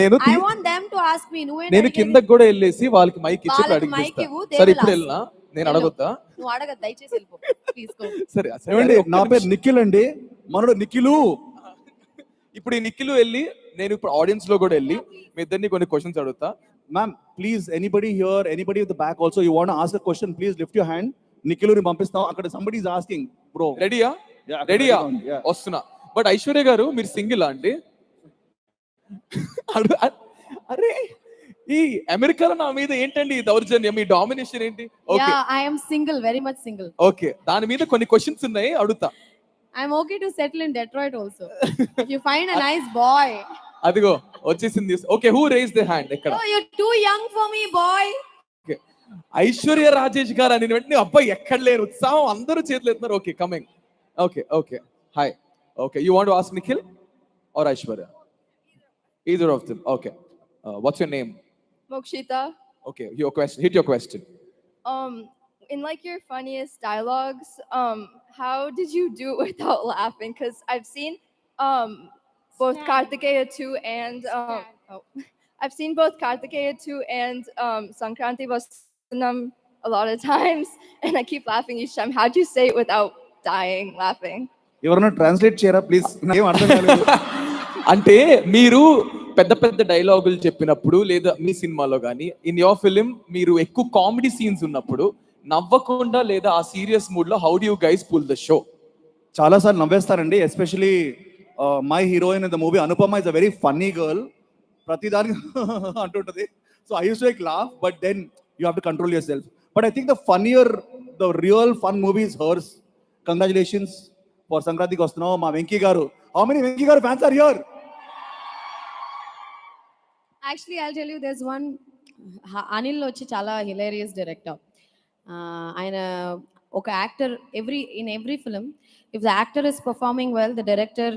నేను I want them to ask me. నేను కిందకి కూడా వెళ్ళేసి వాళ్ళకి మైక్ ఇచ్చి వాళ్ళకి mic అడిగిస్తా. ఇవ్వు, they సరే will ఇప్పుడు ask. వెళ్ళినా నేను అడగొద్దా? నువ్వు అడగద్దు, దయచేసి వెళ్ళిపో. Please go. సరే ఏమండి, నా పేరు నిఖిల్ అండి, మనోడు నిఖిలు. ఇప్పుడు ఈ నిఖిలు వెళ్ళి నేను ఇప్పుడు ఆడియన్స్ లో కూడా వెళ్ళి మీ ఇద్దరిని కొన్ని క్వశ్చన్స్ అడుగుతా. Ma'am please, anybody here, anybody with the back also, you want ask a question, please lift your hand. నిఖిలుని పంపిస్తాం. అక్కడ సంబడి ఈస్ ఆస్కింగ్ బ్రో. రెడీయా? రెడీయా? వస్తున్నా. బట్ ఐశ్వర్య గారు మీరు సింగిల్ అండి? అరే ఈ అమెరికాలో నా మీద ఏంటండి ఈ దౌర్జన్యం, మీ డామినేషన్ ఏంటి? Okay, Yeah, I am single, very much single. Okay, దాని మీద కొన్ని క్వశ్చన్స్ ఉన్నాయి, అడుగుతా. I'm okay to settle in Detroit also. If you find a nice boy. అదిగో వచ్చేసింది. Okay, who raise the hand? ఎక్కడ? Oh, you're too young for me, boy. Okay, Aishwarya Rajesh garu అని వెంటనే అబ్బాయి ఎక్కడ లేరు, ఉత్సాహం, అందరూ చేతులు ఎత్తున్నారు. Okay, coming. Okay okay, hi. Okay, you want to ask Nikhil or Aishwarya? Either of them. Okay. What's your name? Mokshita. Okay, your question. Hit your question. In like your funniest dialogues, how did you do it without laughing? Because I've seen both Kartikeya 2 and I've seen both Kartikeya 2 and Sankranti Vasanam a lot of times, and I keep laughing each time. How do you say it without dying laughing? ఎవరైనా translate చేయరా please, నాకేం అర్థం కాలేదు. అంటే మీరు పెద్ద పెద్ద డైలాగులు చెప్పినప్పుడు లేదా మీ సినిమాలో కానీ ఇన్ యువర్ ఫిలిం మీరు ఎక్కువ కామెడీ సీన్స్ ఉన్నప్పుడు నవ్వకుండా లేదా ఆ సీరియస్ మూడ్ లో how do you guys pull the show? చాలా సార్లు నవ్వేస్తారండి, especially my heroine in the movie Anupama is a very funny girl. ప్రతిదానికి అంటుంటది. So I use to like laugh, but then you have to control your self. But I think the real fun movie is hers. Congratulations for సంక్రాంతికి వస్తున్నాం మా Venky garu. How many Venky garu fans are here? Actually, I'll tell you, there's one. Anil వచ్చి చాలా hilarious director. ఆయన ఒక actor in every film, if the actor is performing well, the director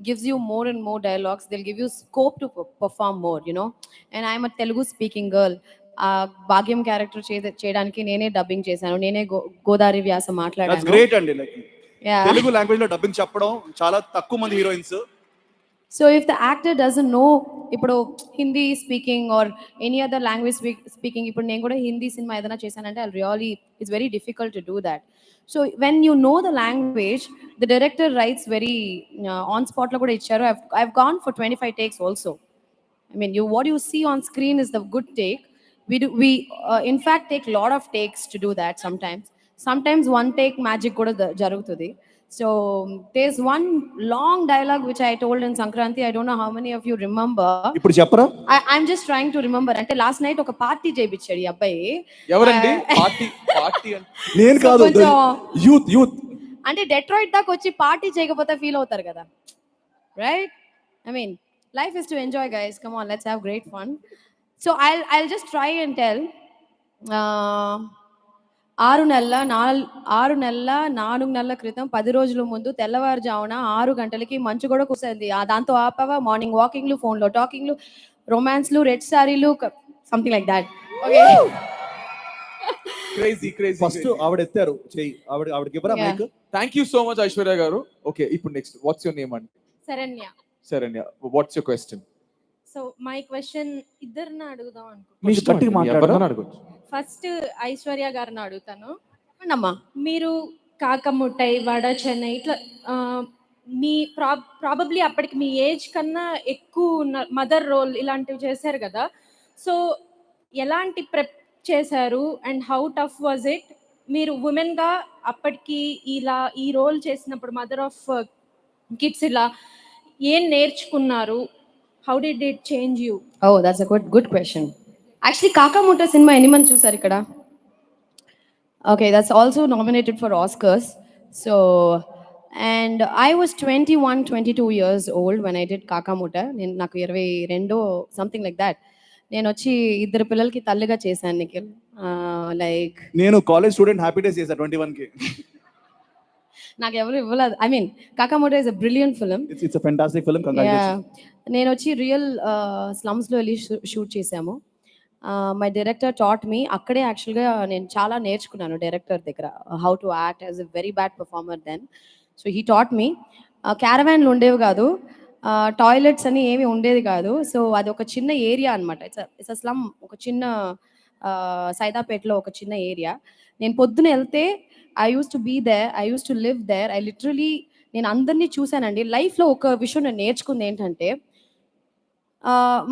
gives you more and more dialogues. They'll give you scope to perform more, you know. And I'm a Telugu speaking girl. భాగ్యం character చేయడానికి నేనే dubbing చేశాను, నేనే గోదావరి వ్యాస మాట్లాడాను. That's great అండి. Like Telugu language లో dubbing చెప్పడం చాలా తక్కువ మంది heroines. So if the actor doesn't know ఇప్పుడు Hindi speaking or any other language speaking, ఇప్పుడు నేను కూడా హిందీ సినిమా ఏదైనా చేశానంటే it's very difficult to do that. So when you know the language, the director writes very on spot లో కూడా ఇచ్చారు. I've gone for 25 takes also. I mean, what you see on screen is the good take. We in fact take lot of takes to do that. Sometimes one take magic కూడా జరుగుతుంది. So there's one long dialogue which I told in Sankranti. I don't know how many of you remember. ఇప్పుడు చెప్పరా? I'm just trying to remember. అంటే last night ఒక party చేయించాడు ఈ అబ్బాయి. ఎవరండి పార్టీ? నేను కాదు, యూత్. అంటే డెట్రాయిట్ దాకా వచ్చి పార్టీ చేయకపోతే ఫీల్ అవుతారు కదా, right? I mean, life is to enjoy, guys. Come on, let's have great fun. So I'll just try and tell. 6 నెలల 4 నెలల క్రితం 10 రోజుల ముందు తెల్లవారుజామున 6 గంటలకి మంచు కూడా కురిసింది. దాంతో ఆపవా మార్నింగ్ వాకింగ్లు, ఫోన్లో టాకింగ్లు, రొమాన్స్లు, రెడ్ సారీలు, something like that. Okay, crazy first ఆవిడ ఎత్తారు చెయ్యి, ఆవిడకి ఇవ్వరా mic? Thank you so much Aishwarya garu. Okay, ఇప్పుడు నెక్స్ట్ వాట్స్ యువర్ నేమ్ అండి? Saranya. What's your question? So my question ఇద్దరిని అడుగుదాం మీరు గట్టిగా మాట్లాడరా? అడగొచ్చు. ఫస్ట్ ఐశ్వర్య గారిని అడుగుతాను. అమ్మా, మీరు కాకముట్టై, వడ చెన్నై ఇట్లా మీ ప్రాబబ్లీ అప్పటికి మీ ఏజ్ కన్నా ఎక్కువ మదర్ రోల్ ఇలాంటివి చేశారు కదా. సో ఎలాంటి ప్రెప్ చేశారు and how tough was it? మీరు ఉమెన్గా అప్పటికి ఇలా ఈ రోల్ చేసినప్పుడు మదర్ ఆఫ్ కిడ్స్ ఇలా ఏం నేర్చుకున్నారు? How did it change you? Oh, that's a good question. Actually, Kakamutta cinema ఎన్ని మంది చూసారు ఇక్కడ? Okay, that's also nominated for Oscars. So, and I was 22 years old when I did Kakamutta. నాకు 22 something like that. నేను వచ్చి 2 పిల్లలకి తల్లిగా చేశాను నిఖిల్. లైక్ నేను కాలేజ్ స్టూడెంట్ హ్యాపీ డేస్ చేశా 21కి. నాకు ఎవరు ఇవ్వలేదు. I mean Kaaka Muttai is a brilliant film. It's a fantastic film. నేను వచ్చి రియల్ స్లమ్స్లో వెళ్ళి షూట్ చేశాము. My director taught me. అక్కడే యాక్చువల్గా నేను చాలా నేర్చుకున్నాను డైరెక్టర్ దగ్గర, how to act as a very bad performer then. So he taught me. క్యారవాన్లు ఉండేవి కాదు, టాయిలెట్స్ అని ఏమి ఉండేది కాదు. సో అది ఒక చిన్న ఏరియా అనమాట. ఇట్స్ అ స్లమ్, ఒక చిన్న సైదాపేటలో ఒక చిన్న ఏరియా. నేను పొద్దున వెళ్తే I use to be there, I use to live there. I literally నేను అందరినీ చూశానండి. లైఫ్లో ఒక విషయం నేను నేర్చుకుంది ఏంటంటే,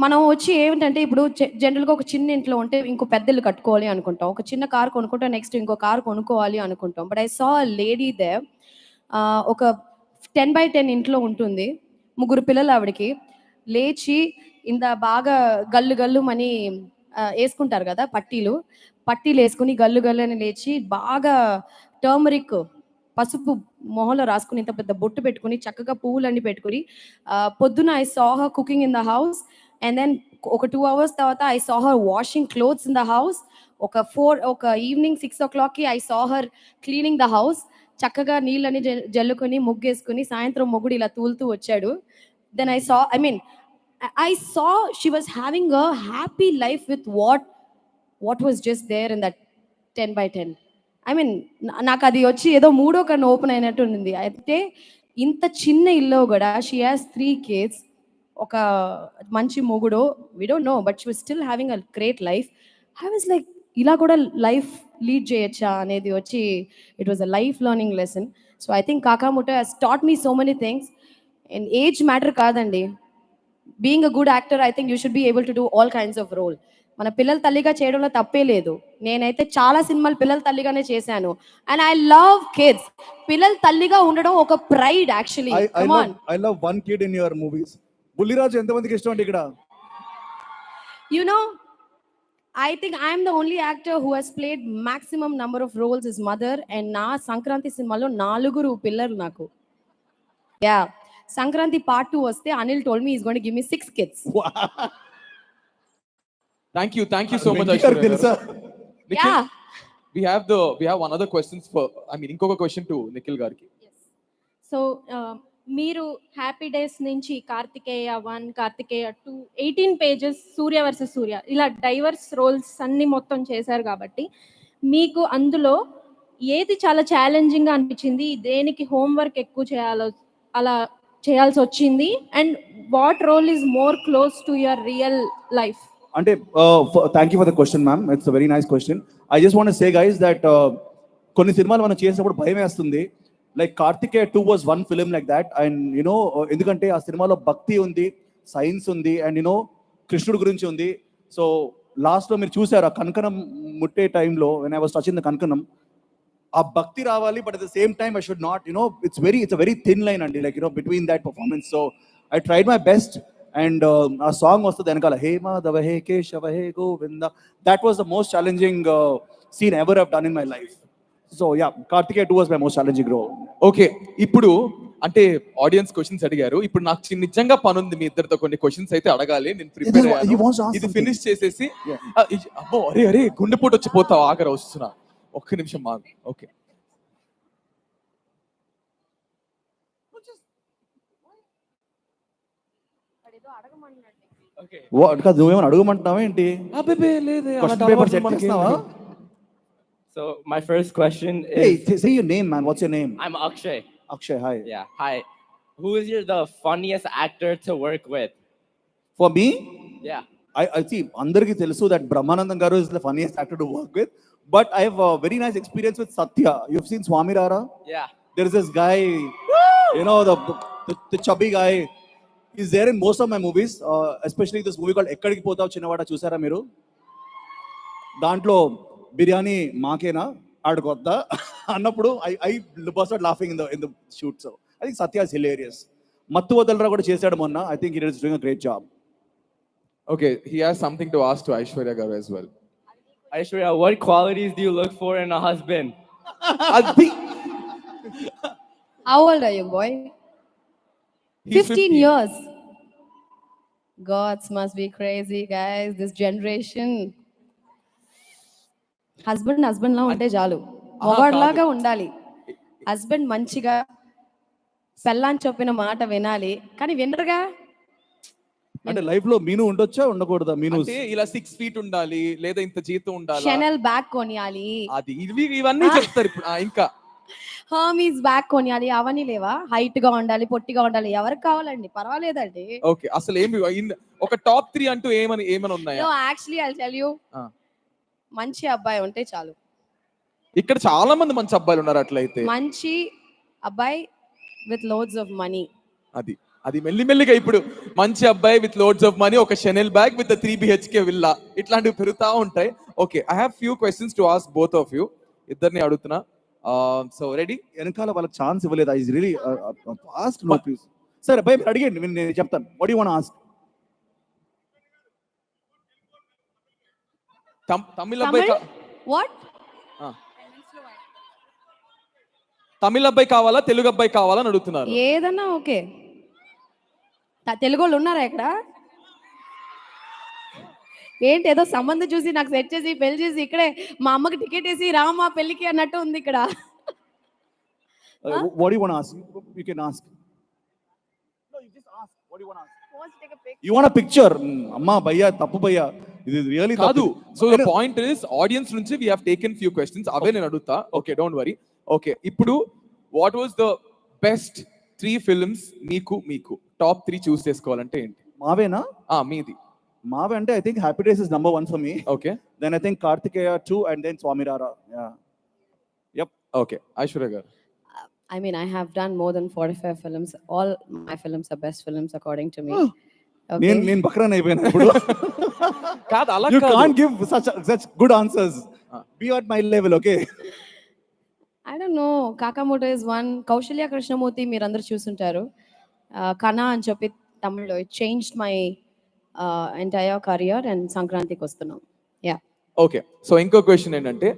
మనం వచ్చి ఏమిటంటే ఇప్పుడు జనరల్గా ఒక చిన్న ఇంట్లో ఉంటే ఇంకో పెద్ద ఇల్లు కట్టుకోవాలి అనుకుంటాం. ఒక చిన్న కార్ కొనుక్కుంటాం, నెక్స్ట్ ఇంకో కార్ కొనుక్కోవాలి అనుకుంటాం. But I saw a lady there, ఒక 10x10 ఇంట్లో ఉంటుంది. 3 పిల్లలు ఆవిడకి. లేచి ఇంత బాగా గల్లు గల్లుమని వేసుకుంటారు కదా పట్టీలు వేసుకుని గల్లు గల్లు అని లేచి బాగా టర్మరిక్ పసుపు మొహంలో రాసుకుని ఇంత పెద్ద బొట్టు పెట్టుకుని చక్కగా పువ్వులన్నీ పెట్టుకుని పొద్దున I saw her cooking in the house. And then ఒక 2 hours తర్వాత I saw her washing clothes in the house. ఒక ఈవినింగ్ 6 o'clockకి I saw her cleaning the house. చక్కగా నీళ్ళని జల్లుకొని ముగ్గేసుకుని సాయంత్రం మొగుడు ఇలా తూలుతూ వచ్చాడు. Then I saw she was having a happy life with what was just there in that 10x10. నాకు అది వచ్చి ఏదో మూడో కన్ను ఓపెన్ అయినట్టు ఉంది. అయితే ఇంత చిన్న ఇల్లు కూడా షీ హ్యాస్ 3 kids, ఒక మంచి మొగుడు, we don't know, but she was still having a great life. I was like, ఇలా కూడా లైఫ్ లీడ్ చేయొచ్చా అనేది వచ్చి it was a life learning lesson. So I think Kaaka Muttai has taught me so many things. And age matter కాదండి. Being a good actor, I think you should be able to do all kinds of role. మన పిల్లల తల్లిగా చేయడంలో తప్పే లేదు. నేనైతే చాలా సినిమాలు పిల్లల తల్లిగానే చేశాను. And I love kids. పిల్లల తల్లిగా ఉండడం ఒక pride actually. I love one kid in your movies. Bulliraju ఎంతమందికి ఇష్టం అండి ఇక్కడ? You know, I think I am the only actor who has played maximum number of roles as mother. And నా సంక్రాంతి సినిమాలో 4 పిల్లలు నాకు. Yeah. సంక్రాంతి part 2 వస్తే Anil told me he's going to give me 6 kids. Thank you so much, Venky గారికి Aishwarya తెలుసా? garu. Nikhil, Yeah. we have one other questions for, ఇంకొక question to Nikhil గారికి. So మీరు హ్యాపీ డేస్ నుంచి కార్తికేయ 1, కార్తికేయ 2, 18 pages, సూర్య వర్సెస్ సూర్య, ఇలా divorce roles అన్ని మొత్తం చేశారు కాబట్టి మీకు అందులో ఏది చాలా ఛాలెంజింగ్గా అనిపించింది, దేనికి హోంవర్క్ ఎక్కువ చేయాలో అలా చేయాల్సి వచ్చింది, and what role is more close to your real life? అంటే thank you for the question ma'am, it's a very nice question. I just want to say guys that కొన్ని సినిమాలు మనం చేసినప్పుడు భయం వేస్తుంది. Like Karthikeya 2 was one film like that. And you know ఎందుకంటే ఆ సినిమాలో భక్తి ఉంది, సైన్స్ ఉంది, అండ్ యునో కృష్ణుడు గురించి ఉంది. సో లాస్ట్లో మీరు చూసారు ఆ కంకణం ముట్టే టైంలో, when I was touching the kankanam, ఆ భక్తి రావాలి, but at the same time I should not, you know it's a very thin line అండి, like you know between that performance. So I tried my best. And ఆ సాంగ్ వస్తుంది వెనకాల, హే మాధవ హే కేశవ హే Govinda. That was the most challenging scene ever have done in my life. So yeah, Karthikeya 2 was my most challenging role. Okay, ఇప్పుడు అంటే audience questions అడిగారు. ఇప్పుడు నాకు నిజంగా పని ఉంది మీ ఇద్దరితో, కొన్ని క్వశ్చన్స్ అయితే అడగాలి. నేను prepare He wants to ask ఇది something. ఫినిష్ చేసేసి Yeah. అబ్బో అరే గుండెపోటు వచ్చి పోతావు, ఆగర వస్తున్నా, ఒక్క నిమిషం మాకు. ఓకే, కాదు, నువ్వేమైనా అడగమంటున్నావా ఏంటి? అబ్బే లేదే, క్వశ్చన్ పేపర్ సెట్ చేస్తున్నావా? So my first question Hey, is, say your name, man. What's your name? I'm Akshay. Akshay, hi. Yeah, hi. Who is the funniest actor to work with? For me, Yeah. I see, అందరికీ తెలుసు that Brahmanandam garu is the funniest actor to work with, but I have a very nice experience with Satya. You've seen Swami Rara? Yeah. There is this guy, you know, the chubby guy. He's there in most of my movies, especially this movie called Ekkadiki Potavu Chinnavada. చూసారా మీరు? దాంట్లో బిర్యానీ మాకేనా ఆడుకొద్దా అన్నప్పుడు I busted laughing in the shoot. So I think Satya is hilarious. మత్తు వదలరా కూడా చేశాడు మొన్న. I think he is doing a great job. Okay, he has something to ask to Aishwarya garu as well. Aishwarya, what qualities do you look for in a husband? అది How old are you, boy? He's 15 years. Gods must be crazy, guys. This generation. Husband లా ఉంటే చాలు, మొగాడిలాగా ఉండాలి. Husband మంచిగా పెళ్ళాన్ని చెప్పిన మాట వినాలి, కానీ వినరుగా. అంటే లైఫ్ లో మీను ఉండొచ్చా ఉండకూడదా? మీను అంటే ఇలా 6 feet ఉండాలి, లేదా ఇంత జీతం ఉండాలి, షెనల్ బ్యాగ్ కొనియాలి. అది ఇవన్నీ చెప్తారు ఇప్పుడు. ఇంకా హర్మీస్ బ్యాగ్ కొనియాలి అవన్నీ లేవా? హైట్ గా ఉండాలి, పొట్టిగా ఉండాలి, ఎవరికి కావాలండి? పర్వాలేదండి. ఓకే, అసలు ఏమి ఒక టాప్ 3 అంటూ ఏమని ఉన్నాయా? No, actually I'll tell you, ఆ. మంచి అబ్బాయి ఉంటే చాలు. ఇక్కడ చాలా మంది మంచి అబ్బాయిలు ఉన్నారు అట్లయితే. మంచి అబ్బాయి విత్ లోడ్స్ ఆఫ్ మనీ. అది మెల్లిమెల్లిగా ఇప్పుడు మంచి అబ్బాయి విత్ లోడ్స్ ఆఫ్ మనీ, ఒక Chanel bag with 3 BHK villa, ఇట్లాంటివి పెరుగుతా ఉంటాయి. Okay, I have few questions to ask both of you. ఇద్దరిని అడుగుతున్నా. So ready? వెనకాల వాళ్ళకి ఛాన్స్ ఇవ్వలేదు. I really ask no please. సరే భయ్ మీరు అడిగండి, నేను చెప్తాను. What you want ask? Tamil అబ్బాయి వాట్? తమిళ అబ్బాయి కావాలా, తెలుగు అబ్బాయి కావాలా అని అడుగుతున్నారు. ఏదన్నా ఓకే. తెలుగు వాళ్ళు ఉన్నారా ఇక్కడ? ఏంటి ఏదో సంబంధం చూసి నాకు సెట్ చేసి పెళ్లి చేసి ఇక్కడే మా అమ్మకి టికెట్ వేసి రామా పెళ్లికి అన్నట్టు ఉంది ఇక్కడ. What do you want to ask? You can ask. No, you just ask. What do you want to ask? You want a picture? అమ్మా భయ్యా తప్పు భయ్యా, ఇది రియల్లీ కాదు. So the point is audience నుంచి we have taken few questions, అవే నేను అడుగుతా. Okay, don't worry. ఓకే, ఇప్పుడు what was the best 3 films మీకు టాప్ 3 చూస్ చేసుకోవాలంటే ఏంటి? మావేనా? మీది. మావే అంటే I think happy days is number 1 for me. Okay, then I think Karthikeya 2 and then Swamiraara. Okay, Aishwarya గారు. I mean, I have done more than 45 films. All my films are best films according to me. నేను బక్రాన్ అయిపోయాను ఇప్పుడు. కాదు, అలా You కాదు. can't give such good answers. Be at my level, okay? I don't know. Kakamoto is one. Kaushalya Krishnamurthy మీరందరూ చూసుంటారు. Kana అని చెప్పి తమిళ్లో it changed my entire career and సంక్రాంతికి వస్తున్నాం. Yeah. ఓకే, సో ఇంకో క్వశ్చన్ ఏంటంటే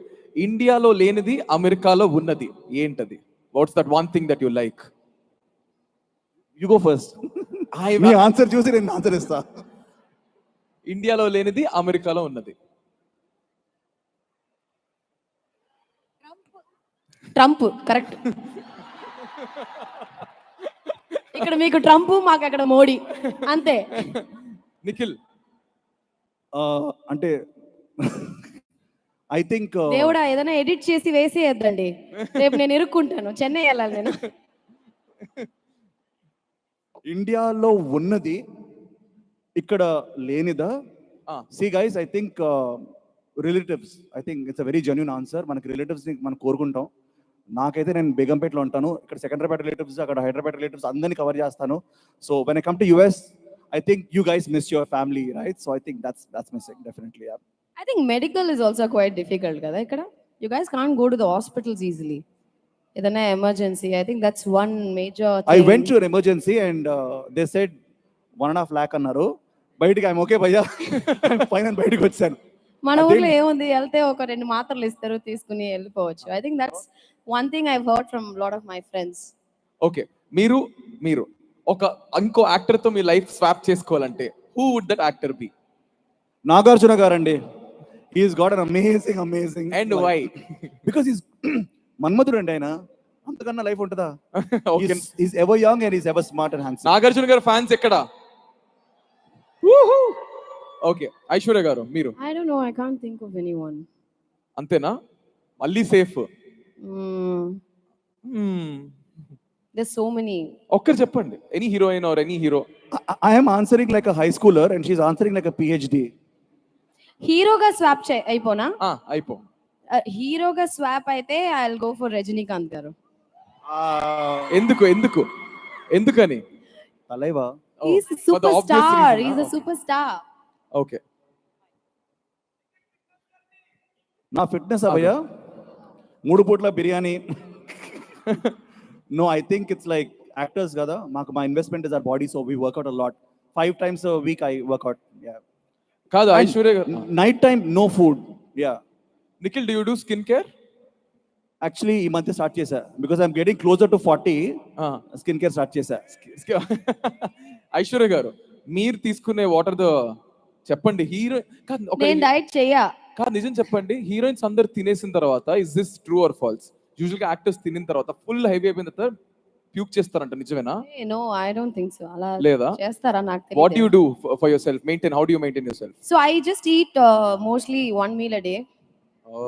ఇండియాలో లేనిది అమెరికాలో ఉన్నది ఏంటది? What's that one thing that you like? You go first. Me answer చూసి నేను ఆన్సర్ ఇస్తా. ఇండియాలో లేనిది అమెరికాలో ఉన్నది. Trump correct. ఇక్కడ మీకు ట్రంప్, మాకు అక్కడ మోడీ, అంతే. నిఖిల్? అంటే ఐ థింక్ దేవుడా ఏదైనా ఎడిట్ చేసి వేసేయద్దండి, రేపు నేను ఇరుక్కుంటాను, చెన్నై వెళ్ళాలి నేను. ఇండియాలో ఉన్నది ఇక్కడ లేనిదా? See guys, I think relatives. I think it's a very genuine answer. మనకి రిలేటివ్స్ని మనం కోరుకుంటాం. నాకైతే నేను బేగంపేటలో ఉంటాను, ఇక్కడ సెకండ్రాబాద్ రిలేటివ్స్, అక్కడ హైదరాబాద్ రిలేటివ్స్ అందరినీ కవర్ చేస్తాను. So when I come to US, I think you guys miss your family, right? So I think that's missing definitely. Yeah. I think medical is also quite difficult kada ikkada. You guys can't go to the hospitals easily. Idana emergency, I think that's one major thing. I went to an emergency and they said 1.5 lakh annaru. Bayitiki I'm okay bhaiya. I'm fine and bayitiki vachanu. మన ఊర్లో ఏముంది, వెళ్తే ఒక 2 మాత్రలు ఇస్తారు, తీసుకుని వెళ్ళిపోవచ్చు. I think that's one thing I've heard from a lot of my friends. Okay, మీరు ఒక ఇంకో యాక్టర్ తో మీ లైఫ్ స్వాప్ చేసుకోవాలంటే who would that actor be? Nagarjuna గారండి. He's got an amazing And why? Because he's మన్మధుడు అండి ఆయన. అంతకన్నా లైఫ్ ఉంటుందా? Okay, He's ever young and he's ever smart and handsome. Nagarjuna గారు ఫ్యాన్స్ ఎక్కడ? ఓకే, ఐశ్వర్య గారు మీరు? I don't know, I can't think of anyone. అంతేనా? మళ్ళీ సేఫ్? There's so many. ఒక్కరు చెప్పండి, any heroine or any hero. I am answering like a high schooler and she's answering like a PhD. హీరోగా swap అయిపోనా? అయిపో. హీరోగా swap అయితే I will go for Rajinikanth గారు. ఎందుకని? తలైవా. He's a superstar. He's a superstar. Okay, నా fitness అవయ్యా 3 పూట్ల biryani. No, I think it's like actors kada. My investment is our body, so we work out a lot. 5 times a week I work out. Yeah. కాదు ఐశ్వర్య గారు, Night time no food. Yeah. Nikhil, do you do skin care? Actually ఈ మధ్య start చేశా because I'm getting closer to 40. Skin care start చేశా. ఐశ్వర్య గారు, మీరు తీసుకునే water ద చెప్పండి. హీరో నేను డైట్ చెయ్యా. కాదు, నిజం చెప్పండి, హీరోయిన్స్ అందరు తినేసిన తర్వాత is this true or false? Usual గా యాక్టర్స్ తినిన తర్వాత ఫుల్ హెవీ అయిపోయిన తర్వాత ప్యూక్ చేస్తారంట, నిజమేనా? No, I don't think so. అలా లేదా? చేస్తారా నాకు తెలియదు. What do you do for yourself? How do you maintain yourself? So I just eat mostly one meal a day,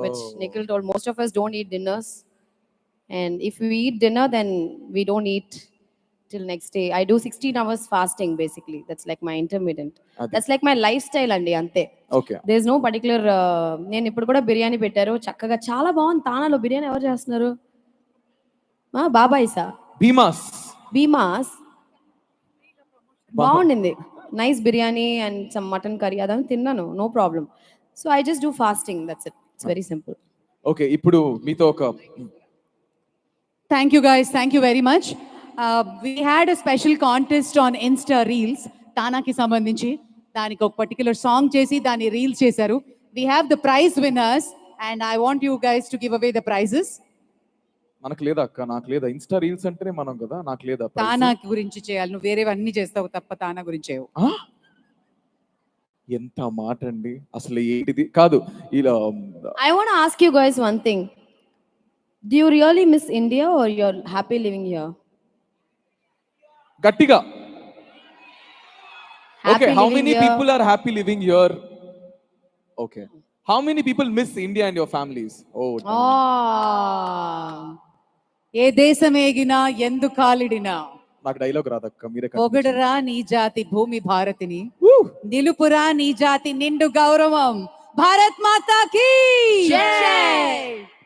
which Nikhil told most of us don't eat dinners. And if we eat dinner, then we don't eat till next day. I do 16 hours fasting basically. That's like my intermittent. అది. That's like my lifestyle అండి అంతే. Okay, there is no particular. నేను ఇప్పుడు కూడా బిర్యానీ పెట్టారు చక్కగా, చాలా బాగుంది. తానాలో బిర్యానీ ఎవరు చేస్తున్నారు? బాబాయిసా, భీమాస్ బాగుండింది. Nice biryani and some mutton curry అదని తిన్నాను, no problem. So I just do fasting, that's it. It's very simple. Okay. ఇప్పుడు మీతో ఒక Thank you guys. Thank you very much. We had a special contest on Insta Reels. తానాకి సంబంధించి దానికి ఒక particular song చేసి దాన్ని రీల్స్ చేశారు. We have the prize winners and I want you guys to give away the prizes. మనకు లేదా అక్క? నాకు లేదా. ఇన్స్టా రీల్స్ అంటేనే మనం కదా, నాకు లేదా prize? తానా గురించి చేయాలి, నువ్వు వేరేవన్నీ చేస్తావు తప్ప తానా గురించి చేయవు. ఆ? ఎంత మాట అండి అసలు, ఏంటిది కాదు ఇలా. I want to ask you guys one thing. Do you really miss India or you're happy living here? గట్టిగా. Happy Okay, how living many here. people are happy living here? Okay. How many people miss India and your families? Oh, damn. ఏ దేశం ఏగినా ఎందు కాలిడినా నాకు dialogue రాదక్క, మీరే కనిపించండి. పొగడురా నీ జాతి భూమి భారతిని, Woo! నిలుపురా నీ జాతి నిండు గౌరవం. భారత్ మాతా కీ జై.